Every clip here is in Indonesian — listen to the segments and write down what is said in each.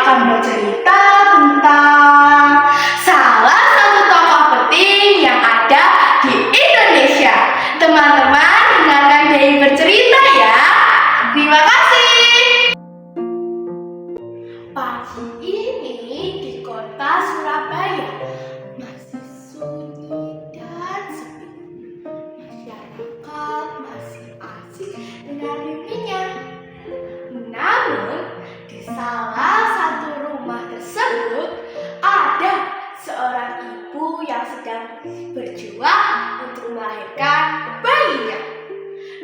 akan bercerita tentang salah satu tokoh penting yang ada di Indonesia. Teman-teman, dengarkan Dewi bercerita ya. Terima kasih. Pagi ini di kota Surabaya masih sunyi dan sepi. Masyarakat masih asik dengan mimpinya. Namun, di salah satu rumah tersebut ada seorang ibu yang sedang berjuang untuk melahirkan bayinya.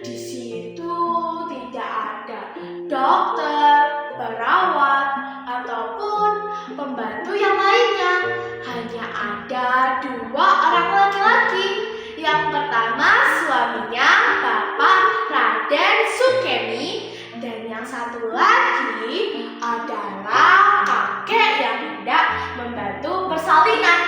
Di situ tidak ada dokter, perawat, ataupun pembantu yang lainnya. Hanya ada dua orang laki-laki. Yang pertama suaminya, Bapak Raden Sukemi, dan yang satu lagi adalah kakek yang hendak membantu persalinan.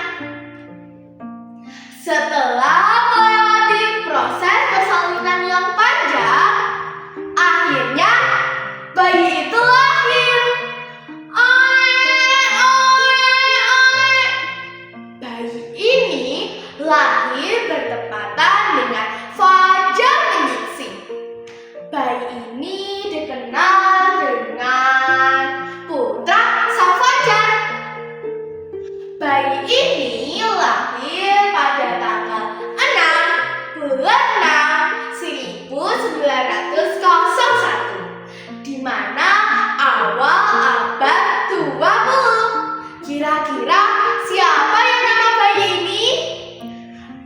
Setelah melewati proses persalinan yang panjang, akhirnya bayi itu lahir. Bayi ini lahir bertepatan dengan fajar menyingsing. Bayi ini dikenal dengan Putra Sang Fajar. Bayi ini lahir pada tanggal 6 bulan 6 1901, di mana awal abad 20. Kira-kira siapa yang nama bayi ini?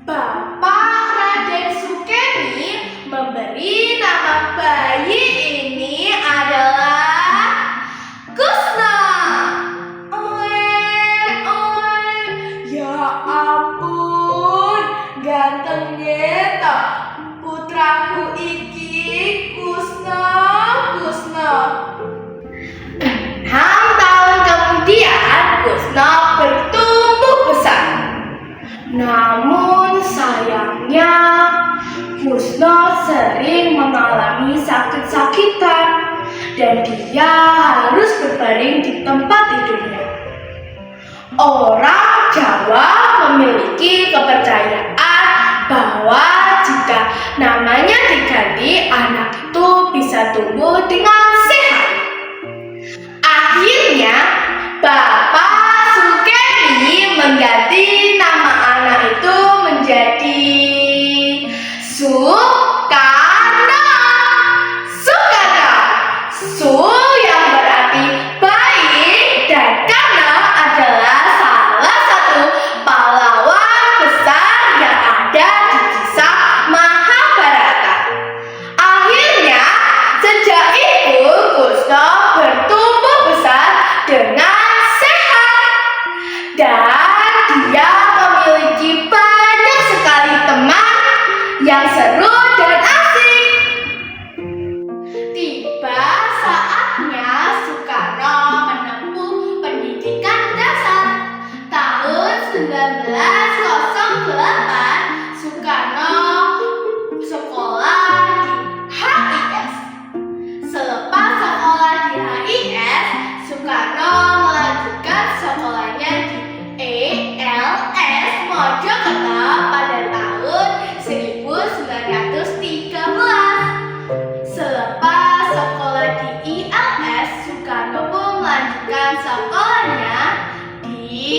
Bapak Raden Sukemi memberi nama bayi ini adalah Kusna. Ya ampun, gantengnya toh putraku iki, Kusna. 6 tahun kemudian Kusna bertumbuh besar. Namun sayangnya Kusna sering mengalami sakit-sakitan dan dia harus berbaring di tempat tidurnya. Orang Jawa memiliki kepercayaan bahwa jika namanya diganti, anak itu bisa tumbuh dengan sehat. Akhirnya, Bapak Sukemi mengganti nama anak itu menjadi Sukarno. Su yang berarti baik dan Karno adalah salah satu pahlawan besar yang ada di kisah Mahabharata. Akhirnya, sejak itu Kusna bertumbuh besar dengan sehat dan dia memiliki banyak sekali teman yang seru dan asik. Tiba saatnya Soekarno menempuh pendidikan dasar. Tahun 1908, Soekarno sekolah di HIS. Selepas sekolah di HIS, Soekarno melanjutkan sekolahnya di ELS Mojokerto pada tahun 1913. Selepas sekolah di ILS, Soekarno pun melanjutkan sekolahnya di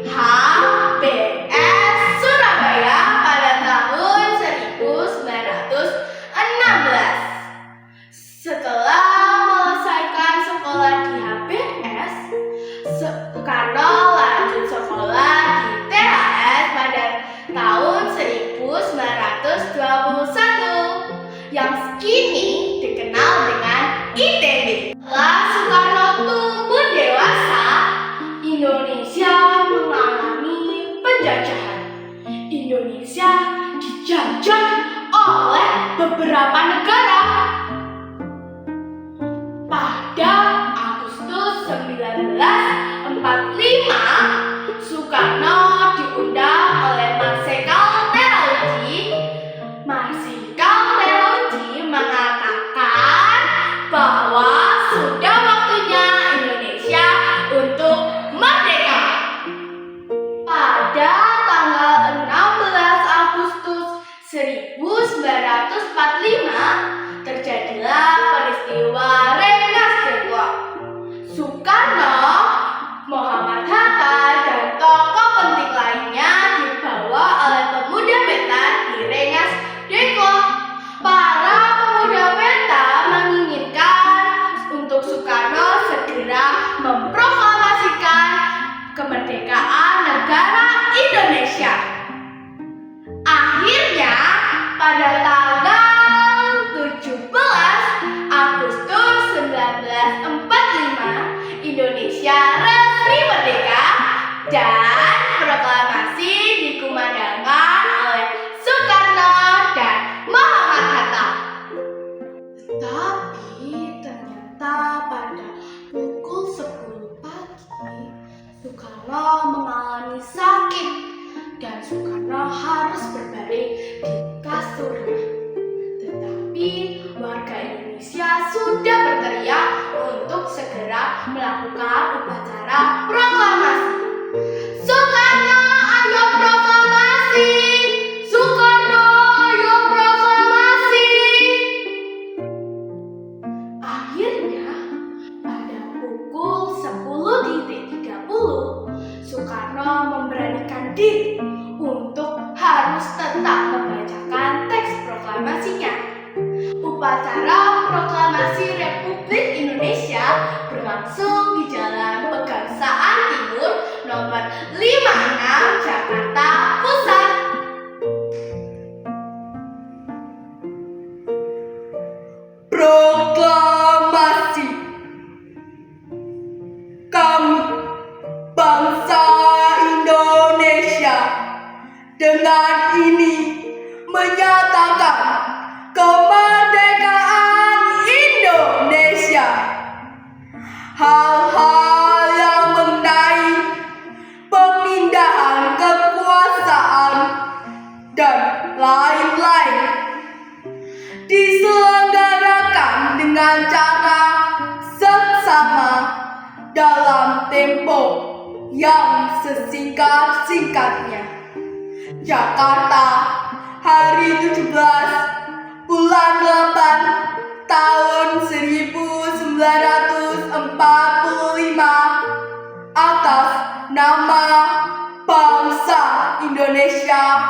HBS Surabaya pada tahun 1916. Setelah menyelesaikan sekolah di HBS, Soekarno lanjut sekolah di THS pada tahun 1921 yang kini dikenal dengan ITB. Setelah Soekarno tumbuh dewasa, negara Indonesia. Akhirnya, pada tanggal 17 Agustus 1945, Indonesia resmi merdeka dan proklamasi dikumandangkan oleh Soekarno dan Muhammad Hatta. Tetapi ternyata pada pukul 10 pagi, Soekarno mengalami sakit dan Soekarno harus berbaring di kasurnya. Tetapi warga Indonesia sudah berteriak untuk segera melakukan upacara proklamasi. Soekarno, ayo proklamasi! Soekarno, ayo proklamasi! Akhirnya, pada pukul 10.30, Soekarno memberanikan diri untuk harus tetap membacakan teks proklamasinya. Upacara proklamasi Republik Indonesia berlangsung di Jalan Pegangsaan Timur nomor 56 Jakarta Pusat. Proklamasi. Kami, bangsa Indonesia, dengan ini menyatakan kemerdekaan Indonesia. Hal-hal yang mengenai pemindahan kekuasaan dan lain-lain diselenggarakan dengan cara seksama dalam tempo yang sesingkat-singkatnya. Jakarta, hari 17 bulan 8 tahun 1945, atas nama bangsa Indonesia,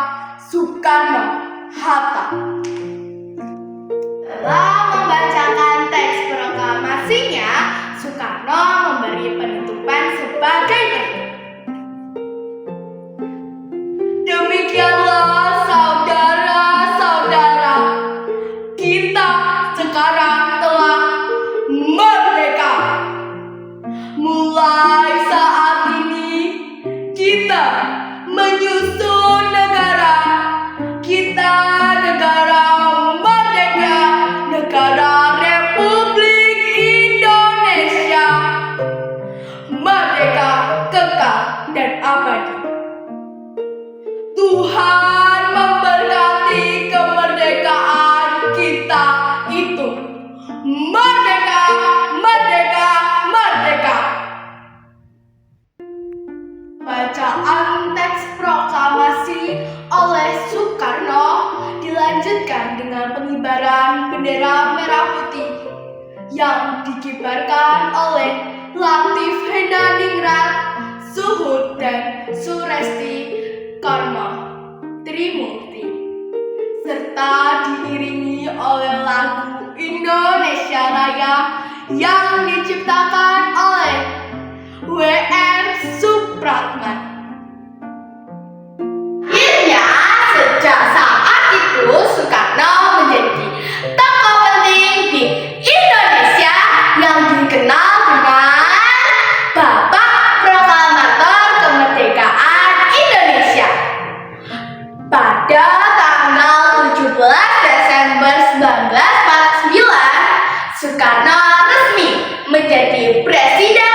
Soekarno-Hatta. Setelah membacakan teks proklamasinya, Soekarno memberi penutupan sebagai berikut. Demikianlah saudara-saudara, kita sekarang telah merdeka. Mulai saat ini kita menyusun negara. Kita negara merdeka, negara Republik Indonesia. Merdeka, kekal, dan abadi. Tuhan memberkati kemerdekaan kita itu. Merdeka, merdeka, merdeka. Bacaan teks proklamasi oleh Soekarno dilanjutkan dengan pengibaran bendera merah putih yang dikibarkan oleh Latif Hendadingrat, Suhud, dan Suresti Karma Trimurti, serta diiringi oleh lagu Indonesia Raya yang diciptakan oleh W.M. Supratman. Akhirnya, sejak saat itu Soekarno menjadi tokoh penting di Indonesia yang dikenal dengan Bapak Proklamator Kemerdekaan Indonesia. Pada tanggal 17 Desember 1949, Soekarno resmi menjadi Presiden